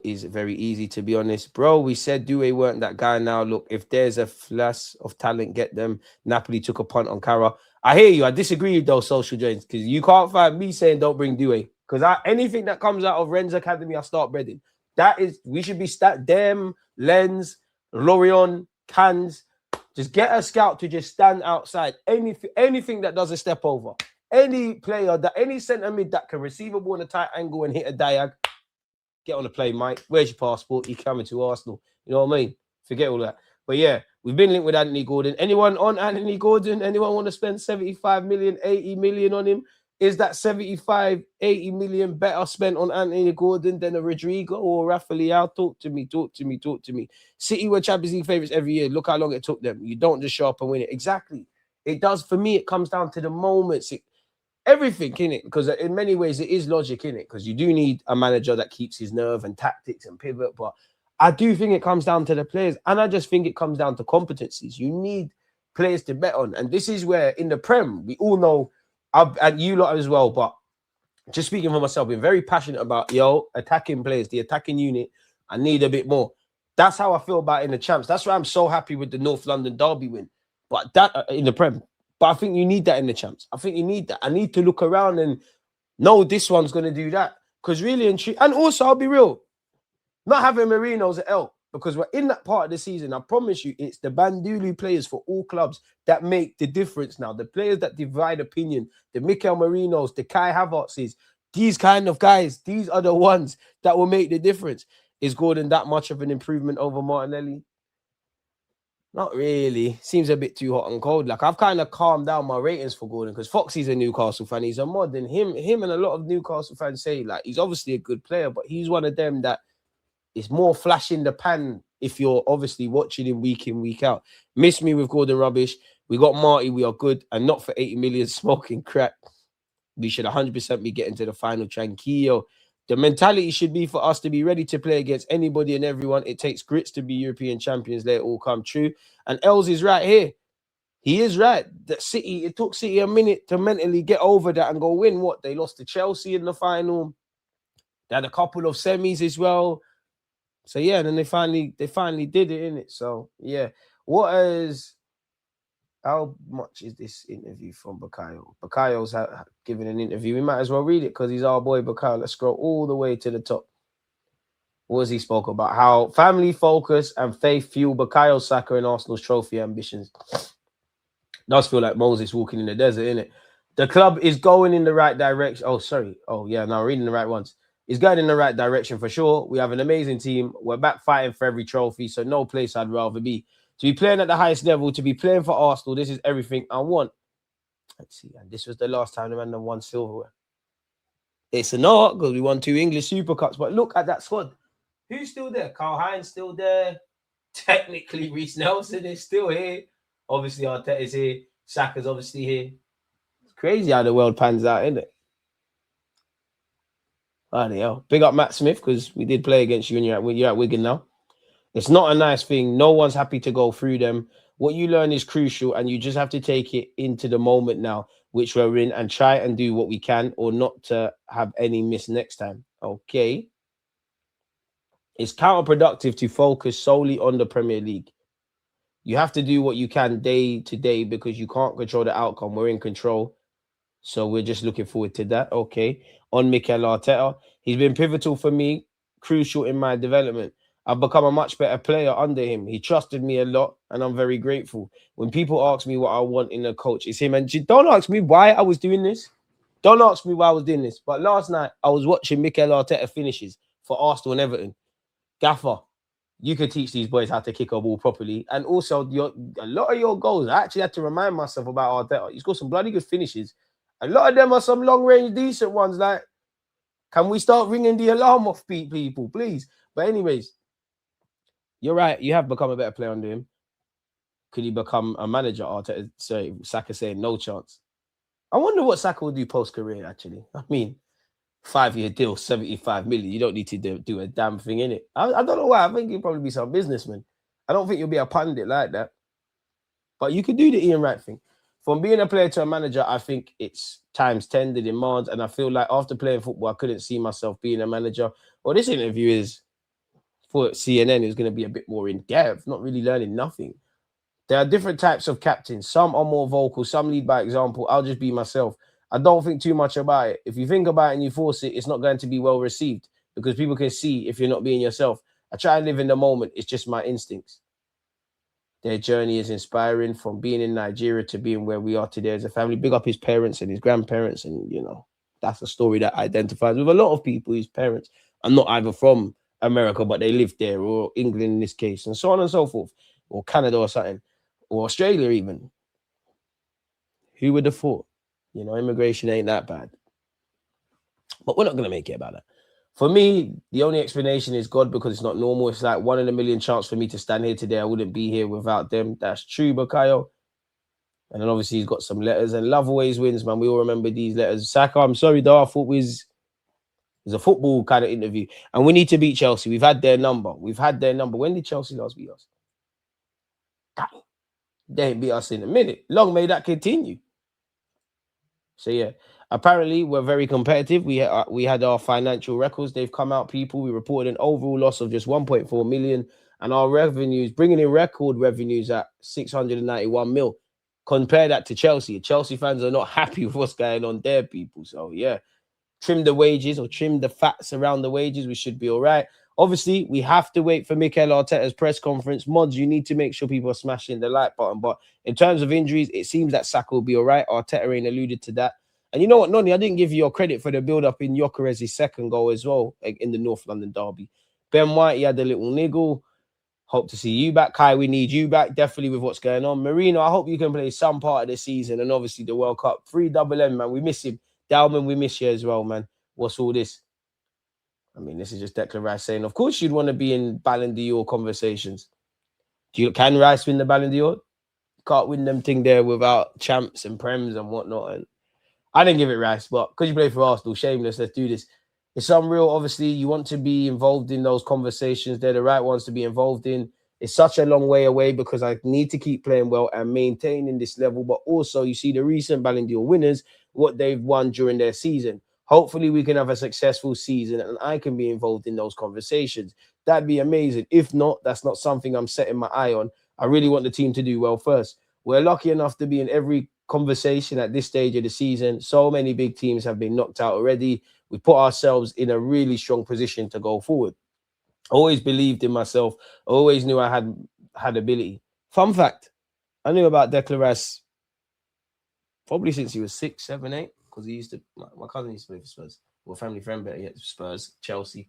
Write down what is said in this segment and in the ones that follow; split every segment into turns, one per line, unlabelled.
is very easy, to be honest. Bro, we said Due weren't that guy now. Look, if there's a flash of talent, get them. Napoli took a punt on Cara. I hear you. I disagree with those social joints because you can't find me saying don't bring Due. Because anything that comes out of Ren's Academy, I start breading. That is, we should be them, Lens, Lorient, Cans. Just get a scout to just stand outside. Anything that does a step over. Any player, any centre mid that can receive a ball in a tight angle and hit a diag, get on the plane, Mike. Where's your passport? You're coming to Arsenal. You know what I mean? Forget all that. But yeah, we've been linked with Anthony Gordon. Anyone on Anthony Gordon? Anyone want to spend 75 million, 80 million on him? Is that 75, 80 million better spent on Anthony Gordon than a Rodrigo or Rafa Leao? Talk to me. City were Champions League favourites every year. Look how long it took them. You don't just show up and win it. Exactly. It does. For me, it comes down to the moments. Everything in it, because in many ways it is logic in it, because you do need a manager that keeps his nerve and tactics and pivot. But I do think it comes down to the players, and I just think it comes down to competencies. You need players to bet on, and this is where in the Prem we all know, and you lot as well. But just speaking for myself, been very passionate about attacking players, the attacking unit. I need a bit more. That's how I feel about in the champs. That's why I'm so happy with the North London derby win. But that in the Prem. But I think you need that in the champs. I think you need that. I need to look around and know this one's going to do that. Because really and also, I'll be real, not having Marino's an L, because we're in that part of the season. I promise you, it's the Bandulu players for all clubs that make the difference now. The players that divide opinion, the Mikel Marinos, the Kai Havertzes, these kind of guys, these are the ones that will make the difference. Is Gordon that much of an improvement over Martinelli? Not really. Seems a bit too hot and cold. Like, I've kind of calmed down my ratings for Gordon because Foxy's a Newcastle fan. He's a mod. And him and a lot of Newcastle fans say, like, he's obviously a good player, but he's one of them that is more flash in the pan if you're obviously watching him week in, week out. Miss me with Gordon rubbish. We got Marty. We are good. And not for 80 million smoking crack. We should 100% be getting to the final. Tranquillo. The mentality should be for us to be ready to play against anybody and everyone. It takes grits to be European champions. Let it all come true. And Els is right here. He is right. That City, it took City a minute to mentally get over that and go win. What? They lost to Chelsea in the final. They had a couple of semis as well. So yeah, and then they finally did it, innit? So yeah. How much is this interview from Bukayo? Bukayo's given an interview. We might as well read it because he's our boy Bukayo. Let's scroll all the way to the top. What has he spoke about? How family focus and faith fuel Bukayo Saka and Arsenal's trophy ambitions. Does feel like Moses walking in the desert, innit? The club is going in the right direction. Oh, sorry. Oh, yeah, now reading the right ones. It's going in the right direction for sure. We have an amazing team. We're back fighting for every trophy, so no place I'd rather be. To be playing at the highest level, to be playing for Arsenal, this is everything I want. Let's see, and this was the last time the man won silverware. It's not, because we won 2 English Super Cups, but look at that squad. Who's still there? Carl Hines still there. Technically, Reece Nelson is still here. Obviously, Arteta is here. Saka's obviously here. It's crazy how the world pans out, isn't it? Bloody hell. Big up Matt Smith, because we did play against you when you're at Wigan now. It's not a nice thing. No one's happy to go through them. What you learn is crucial, and you just have to take it into the moment now, which we're in, and try and do what we can, or not to have any miss next time. Okay. It's counterproductive to focus solely on the Premier League. You have to do what you can day to day because you can't control the outcome. We're in control. So we're just looking forward to that. Okay. On Mikel Arteta, he's been pivotal for me, crucial in my development. I've become a much better player under him. He trusted me a lot, and I'm very grateful. When people ask me what I want in a coach, it's him. And don't ask me why I was doing this. Don't ask me why I was doing this. But last night, I was watching Mikel Arteta finishes for Arsenal and Everton. Gaffer, you could teach these boys how to kick a ball properly. And also, a lot of your goals, I actually had to remind myself about Arteta. He's got some bloody good finishes. A lot of them are some long-range, decent ones. Like, can we start ringing the alarm off people, please? But anyways, you're right. You have become a better player under him. Could he become a manager? Arteta, sorry, Saka saying no chance. I wonder what Saka will do post-career, actually. I mean, 5-year deal, 75 million. You don't need to do a damn thing, innit? I don't know why. I think he'll probably be some businessman. I don't think you'll be a pundit like that. But you could do the Ian Wright thing. From being a player to a manager, I think it's times 10 the demands. And I feel like after playing football, I couldn't see myself being a manager. Well, this interview is thought CNN is going to be a bit more in depth, not really learning nothing. There are different types of captains. Some are more vocal, some lead by example. I'll just be myself. I don't think too much about it. If you think about it and you force it, it's not going to be well received because people can see if you're not being yourself. I try and live in the moment. It's just my instincts. Their journey is inspiring from being in Nigeria to being where we are today as a family. Big up his parents and his grandparents. And, that's a story that identifies with a lot of people whose parents are not either from America, but they live there, or England in this case, and so on and so forth, or Canada or something, or Australia even. Who would have thought? Immigration ain't that bad. But we're not going to make it about that. For me, the only explanation is God, because it's not normal. It's like 1 in a million chance for me to stand here today. I wouldn't be here without them. That's true, Bukayo. And then obviously he's got some letters, and love always wins, man. We all remember these letters. Saka, I'm sorry, though. I thought it was a football kind of interview. And we need to beat Chelsea. We've had their number. When did Chelsea last beat us? Damn. They ain't beat us in a minute. Long may that continue. So, yeah. Apparently, we're very competitive. We had our financial records. They've come out, people. We reported an overall loss of just 1.4 million. And our revenues, bringing in record revenues at 691 mil. Compare that to Chelsea. Chelsea fans are not happy with what's going on there, people. So, yeah. Trim the wages or trim the fats around the wages. We should be all right. Obviously, we have to wait for Mikel Arteta's press conference. Mods, you need to make sure people are smashing the like button. But in terms of injuries, it seems that Saka will be all right. Arteta ain't alluded to that. And you know what, Noni, I didn't give you your credit for the build-up in Gyökeres's second goal as well, like in the North London derby. Ben White, he had a little niggle. Hope to see you back. Kai, we need you back, definitely, with what's going on. Marino, I hope you can play some part of the season, and obviously the World Cup. 3 double M, man. We miss him. Dalman, we miss you as well, man. What's all this? I mean, this is just Declan Rice saying, of course you'd want to be in Ballon d'Or conversations. Can Rice win the Ballon d'Or? Can't win them thing there without champs and prems and whatnot. And I didn't give it Rice, but because you play for Arsenal, shameless, let's do this. It's unreal. Obviously, you want to be involved in those conversations. They're the right ones to be involved in. It's such a long way away because I need to keep playing well and maintaining this level. But also, you see the recent Ballon d'Or winners, what they've won during their season. Hopefully, we can have a successful season and I can be involved in those conversations. That'd be amazing. If not, that's not something I'm setting my eye on. I really want the team to do well first. We're lucky enough to be in every conversation at this stage of the season. So many big teams have been knocked out already. We put ourselves in a really strong position to go forward. Always believed in myself. Always knew I had ability. Fun fact, I knew about Declan Rice probably since he was 6, 7, 8, because he used to, my cousin used to play for Spurs. Well, family friend, but yeah, Spurs, Chelsea.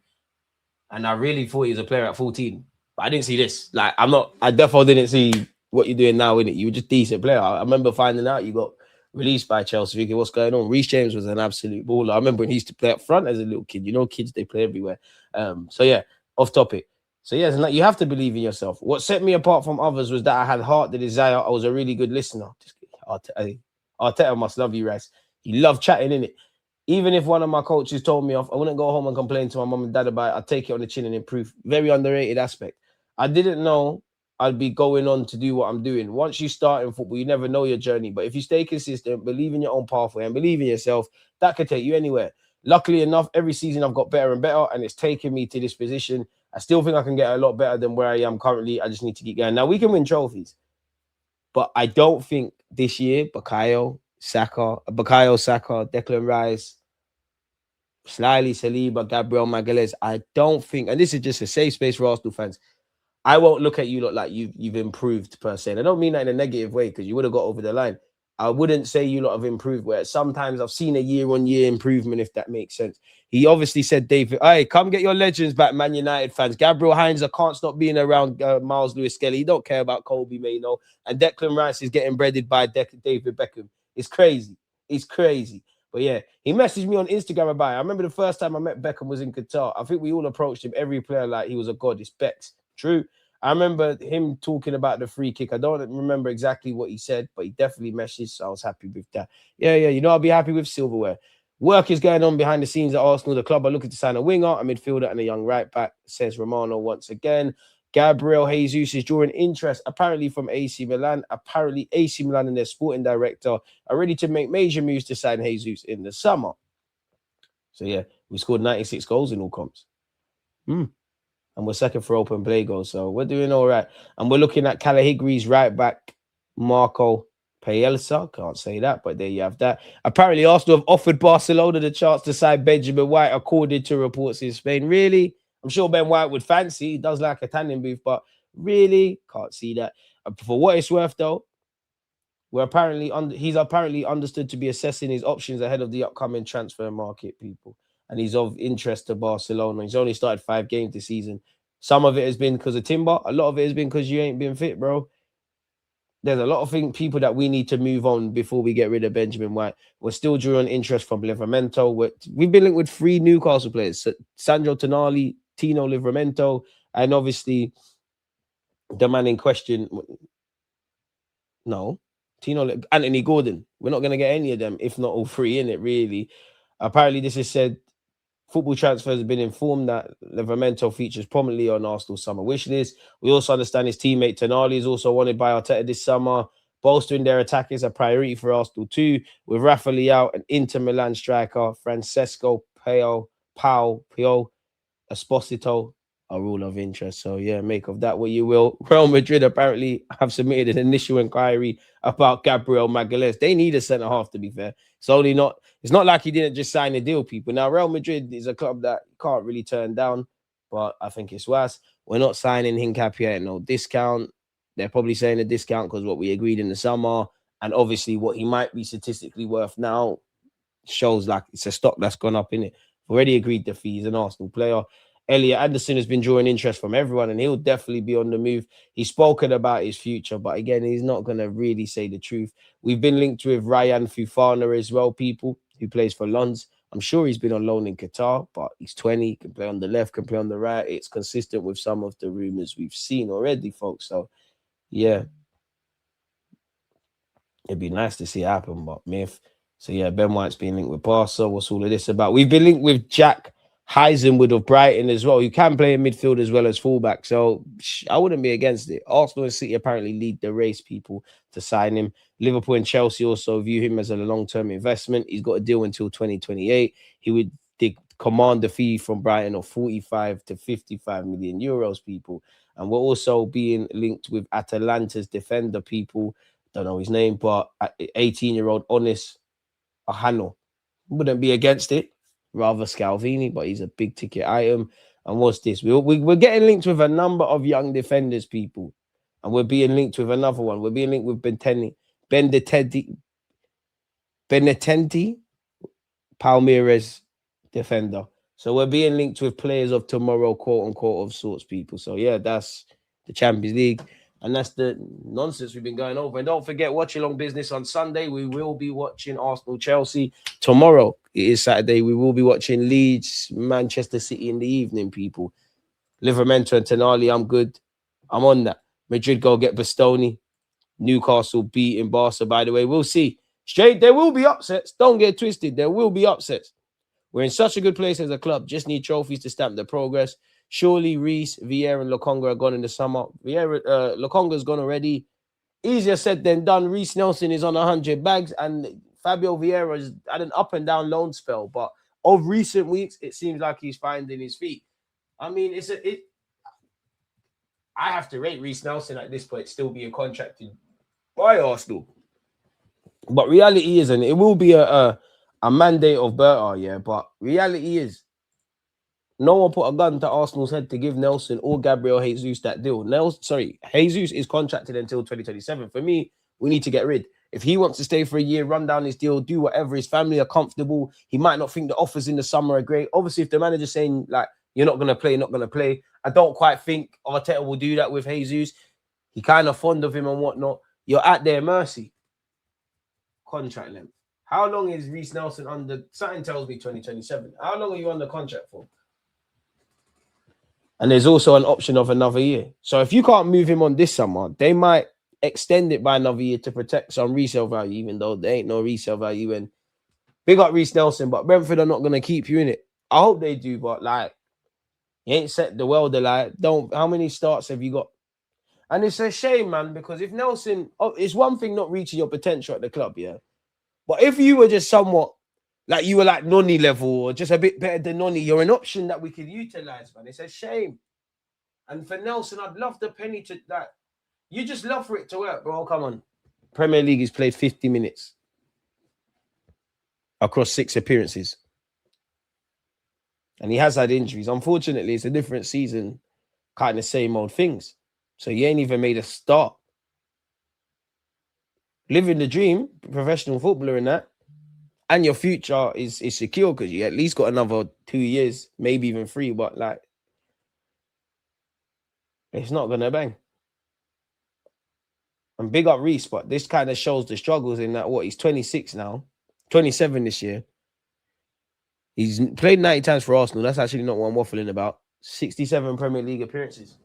And I really thought he was a player at 14. But I didn't see this. I definitely didn't see what you're doing now, innit? You were just a decent player. I remember finding out you got released by Chelsea, thinking, what's going on? Reece James was an absolute baller. I remember when he used to play up front as a little kid. You know, kids, they play everywhere. So, yeah, off topic. So, yeah, you have to believe in yourself. What set me apart from others was that I had heart, the desire. I was a really good listener. Arteta must love you, Rice. He loved chatting, innit? Even if one of my coaches told me off, I wouldn't go home and complain to my mum and dad about it. I'd take it on the chin and improve. Very underrated aspect. I didn't know I'd be going on to do what I'm doing. Once you start in football, you never know your journey. But if you stay consistent, believe in your own pathway and believe in yourself, that could take you anywhere. Luckily enough, every season I've got better and better, and it's taken me to this position. I still think I can get a lot better than where I am currently. I just need to keep going. Now, we can win trophies, but I don't think this year, Bukayo Saka, Declan Rice, Slightly Saliba, Gabriel Magalhaes, I don't think, and this is just a safe space for Arsenal fans, I won't look at you like you've improved per se. And I don't mean that in a negative way because you would have got over the line. I wouldn't say you lot have improved, where sometimes I've seen a year-on-year improvement, if that makes sense. He obviously said, David, hey, come get your legends back, Man United fans. Gabriel Hines, I can't stop being around Miles Lewis-Skelly. He don't care about Kobe Mainoo. And Declan Rice is getting breaded by David Beckham. It's crazy. It's crazy. But yeah, he messaged me on Instagram about it. I remember the first time I met Beckham was in Qatar. I think we all approached him, every player, like he was a god. It's Becks. True. I remember him talking about the free kick. I don't remember exactly what he said, but he definitely messaged, so I was happy with that. Yeah, you know, I'll be happy with silverware. Work is going on behind the scenes at Arsenal. The club are looking to sign a winger, a midfielder, and a young right back, says Romano once again. Gabriel Jesus is drawing interest, apparently from AC Milan. Apparently, AC Milan and their sporting director are ready to make major moves to sign Jesus in the summer. So, yeah, we scored 96 goals in all comps. and we're second for open play goals. So we're doing all right. And we're looking at Calahigri's right back, Marco Paelsa. Can't say that, but there you have that. Apparently, Arsenal have offered Barcelona the chance to sign Benjamin White, according to reports in Spain. Really? I'm sure Ben White would fancy. He does like a tanning booth, but really? Can't see that. For what it's worth, though, he's apparently understood to be assessing his options ahead of the upcoming transfer market, people. And he's of interest to Barcelona. He's only started 5 games this season. Some of it has been because of Timber. A lot of it has been because you ain't been fit, bro. There's a lot of people that we need to move on before we get rid of Benjamin White. We're still drawing interest from Livramento. We've been linked with 3 Newcastle players: Sandro Tonali, Tino Livramento, and obviously the man in question. No, Anthony Gordon. We're not going to get any of them, if not all 3 in it, really. Apparently, this is said. Football Transfers have been informed that Livramento features prominently on Arsenal's summer wish list. We also understand his teammate Tonali is also wanted by Arteta this summer. Bolstering their attack is a priority for Arsenal too, with Rafa Leao and Inter Milan striker Francesco Pao Esposito are all of interest. So yeah, make of that what you will. Real Madrid apparently have submitted an initial inquiry about Gabriel Magalhaes. They need a centre half, to be fair. It's not like he didn't just sign a deal, people. Now, Real Madrid is a club that you can't really turn down, but I think it's worse. We're not signing Hincapié at no discount. They're probably saying a discount because what we agreed in the summer, and obviously what he might be statistically worth now shows like it's a stock that's gone up in it. Already agreed the fee. He's an Arsenal player. Elliot Anderson has been drawing interest from everyone, and he'll definitely be on the move. He's spoken about his future, but again, he's not going to really say the truth. We've been linked with Ryan Fufana as well, people, who plays for Lens. I'm sure he's been on loan in Qatar, but he's 20, can play on the left, can play on the right. It's consistent with some of the rumours we've seen already, folks. So, yeah, it'd be nice to see it happen, but myth. So, yeah, Ben White's been linked with Barca. What's all of this about? We've been linked with Jack Heisenwood of Brighton as well. You can play in midfield as well as fullback. So I wouldn't be against it. Arsenal and City apparently lead the race, people, to sign him. Liverpool and Chelsea also view him as a long-term investment. He's got a deal until 2028. He would command the fee from Brighton of 45 to 55 million euros, people. And we're also being linked with Atalanta's defender, people. Don't know his name, but 18-year-old Onis Ahano. Wouldn't be against it. Rather Scalvini, but he's a big ticket item. And what's this? We're getting linked with a number of young defenders, people. And we're being linked with another one. We're being linked with Benetenti, Palmeiras defender. So we're being linked with players of tomorrow, quote unquote, of sorts, people. So yeah, that's the Champions League. And that's the nonsense we've been going over. And don't forget, watch Along Business on Sunday. We will be watching Arsenal-Chelsea. Tomorrow, it is Saturday. We will be watching Leeds, Manchester City in the evening, people. Livramento and Tonali, I'm good. I'm on that. Madrid go get Bastoni. Newcastle beating Barca, by the way. We'll see. There will be upsets. Don't get twisted. There will be upsets. We're in such a good place as a club. Just need trophies to stamp the progress. Surely Reece, Vieira, and Lokonga are gone in the summer. Lokonga's gone already. Easier said than done. Reece Nelson is on 100 bags, and Fabio Vieira has had an up and down loan spell. But of recent weeks, it seems like he's finding his feet. I mean, I have to rate Reece Nelson at this point still being contracted by Arsenal. But reality is, and it will be a mandate of Berta, yeah. But reality is, no one put a gun to Arsenal's head to give Nelson or Gabriel Jesus that deal. Jesus is contracted until 2027. For me, we need to get rid. If he wants to stay for a year, run down his deal, do whatever, his family are comfortable. He might not think the offers in the summer are great. Obviously, if the manager's saying, like, you're not going to play, I don't quite think Arteta will do that with Jesus. He kind of fond of him and whatnot. You're at their mercy. Contract length. How long is Reece Nelson under? Something tells me 2027. How long are you under contract for? And there's also an option of another year. So if you can't move him on this summer, they might extend it by another year to protect some resale value, even though there ain't no resale value. And big up Reece Nelson, but Brentford are not going to keep you in it. I hope they do, but like, you ain't set the world alight. How many starts have you got? And it's a shame, man, because if Nelson, it's one thing not reaching your potential at the club, yeah. But if you were just somewhat, like you were like Noni level or just a bit better than Noni, you're an option that we could utilize, man. It's a shame. And for Nelson, I'd love the penny to that. You just love for it to work, bro. Come on. Premier League, he's played 50 minutes across 6 appearances. And he has had injuries. Unfortunately, it's a different season, kind of same old things. So he ain't even made a start. Living the dream, professional footballer in that. And your future is secure because you at least got another 2 years, maybe even 3. But like, it's not going to bang. And big up Reece, but this kind of shows the struggles in that, he's 26 now, 27 this year. He's played 90 times for Arsenal. That's actually not what I'm waffling about. 67 Premier League appearances.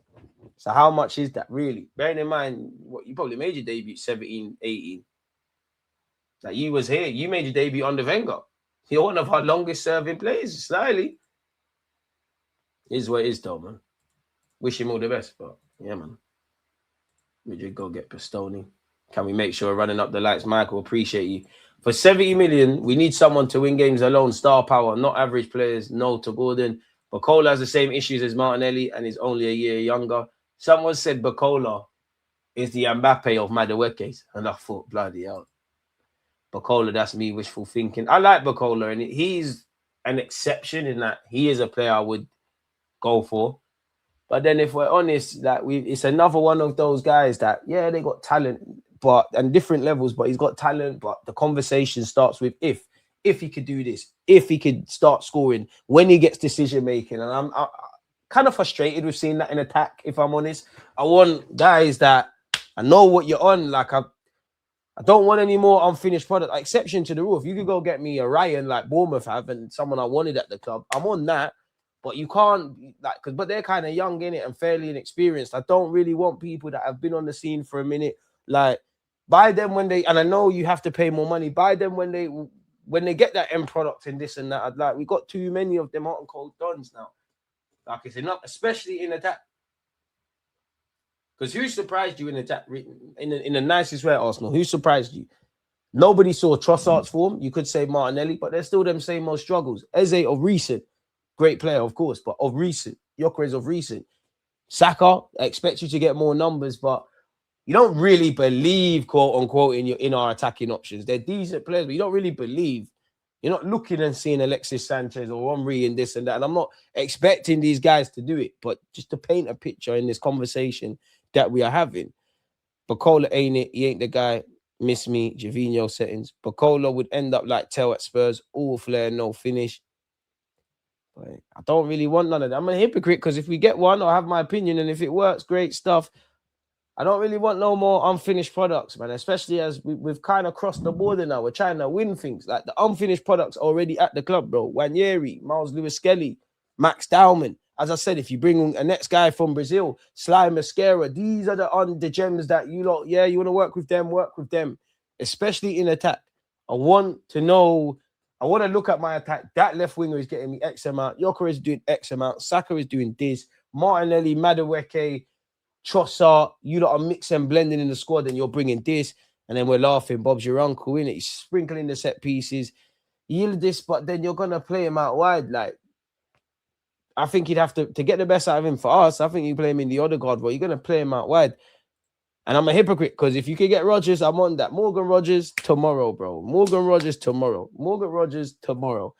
So how much is that really? Bearing in mind, you probably made your debut 17, 18. Like you was here. You made your debut under Wenger. You're one of our longest serving players, slightly. Is what it is though, man. Wish him all the best, but yeah, man. We just go get Pistoni. Can we make sure we're running up the lights? Michael, appreciate you. For 70 million, we need someone to win games alone. Star power, not average players. No to Gordon. Bukayo has the same issues as Martinelli and is only a year younger. Someone said Bukayo is the Mbappe of Madueke's. And I thought, bloody hell. Bukayo, that's me wishful thinking. I like Bukayo, and he's an exception in that he is a player I would go for. But then if we're honest, that it's another one of those guys that, yeah, they got talent, but and different levels, but he's got talent, but the conversation starts with if he could do this, if he could start scoring, when he gets decision making. And I'm kind of frustrated with seeing that in attack, if I'm honest. I want guys that I know what you're on. Like I don't want any more unfinished product. Exception to the rule. If you could go get me a Ryan like Bournemouth have and someone I wanted at the club, I'm on that. But you can't but they're kind of young in it and fairly inexperienced. I don't really want people that have been on the scene for a minute. Like buy them when they, and I know you have to pay more money. Buy them when they get that end product and this and that. Like we got too many of them hot and cold dons now. Like it's enough, especially in attack. Because who surprised you in attack? In the nicest way, Arsenal. Who surprised you? Nobody saw Trossard's form. You could say Martinelli, but there's still them same old struggles. Eze of recent. Great player, of course, but of recent. Gyökeres of recent. Saka, I expect you to get more numbers, but you don't really believe, quote unquote, in our attacking options. They're decent players, but you don't really believe. You're not looking and seeing Alexis Sanchez or Henry and this and that. And I'm not expecting these guys to do it, but just to paint a picture in this conversation that we are having. Bukayo ain't it. He ain't the guy. Miss me. Javinho settings. Bukayo would end up like Tell at Spurs. All flair, no finish. I don't really want none of that. I'm a hypocrite because if we get one, I'll have my opinion. And if it works, great stuff. I don't really want no more unfinished products, man, especially as we've kind of crossed the border now. We're trying to win things. Like the unfinished products already at the club, bro. Wanyeri, Miles Lewis-Skelly, Max Dowman. As I said, if you bring a next guy from Brazil, Sly Mascara, these are the gems that you lot, yeah, you want to work with them, especially in attack. I want to look at my attack. That left winger is getting me X amount. Gyökeres is doing X amount. Saka is doing this. Martinelli, Madueke, Trossard, you lot are mixing and blending in the squad and you're bringing this. And then we're laughing. Bob's your uncle, innit? He's sprinkling the set pieces. Yield this, but then you're going to play him out wide. Like, I think you'd have to get the best out of him for us. I think you play him in the other guard, but you're going to play him out wide. And I'm a hypocrite because if you could get Rodgers, I'm on that. Morgan Rodgers tomorrow, bro. Morgan Rodgers tomorrow.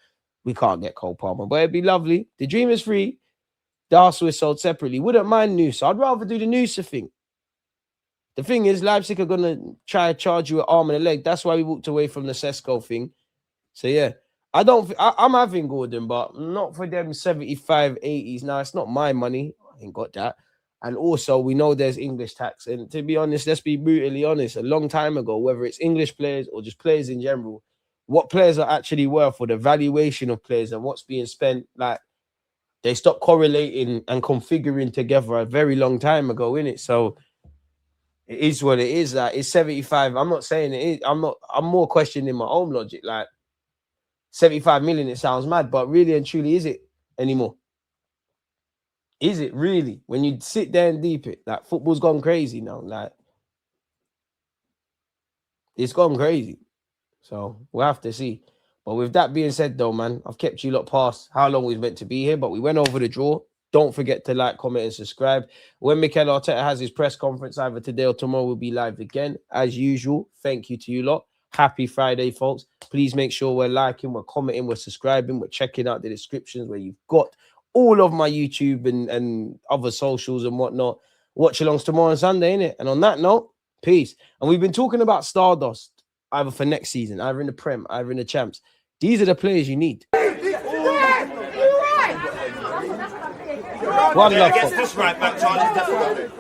We can't get Cole Palmer, but it'd be lovely. The dream is free. The Arsenal is sold separately. Wouldn't mind Noosa. I'd rather do the Noosa thing. The thing is, Leipzig are going to try to charge you an arm and a leg. That's why we walked away from the Sesko thing. So, yeah. I'm having Gordon, but not for them 75, 80s. Now, it's not my money. I ain't got that. And also, we know there's English tax. And to be honest, let's be brutally honest, a long time ago, whether it's English players or just players in general, what players are actually worth or the valuation of players and what's being spent, like, they stopped correlating and configuring together a very long time ago, innit? So it is what it is. Like, it's 75. I'm not saying it is. I'm more questioning my own logic. Like, 75 million, it sounds mad, but really and truly, is it anymore? Is it really? When you sit there and deep it, like, football's gone crazy now. Like, it's gone crazy. So we'll have to see. But with that being said, though, man, I've kept you lot past how long we was meant to be here, but we went over the draw. Don't forget to like, comment, and subscribe. When Mikel Arteta has his press conference, either today or tomorrow, we'll be live again. As usual, thank you to you lot. Happy Friday, folks. Please make sure we're liking, we're commenting, we're subscribing, we're checking out the descriptions where you've got all of my YouTube and other socials and whatnot. Watch alongs tomorrow and Sunday, innit? And on that note, peace. And we've been talking about Stardust, either for next season, either in the Prem, either in the Champs. These are the players you need. One love.
Gets this right back, Charlie.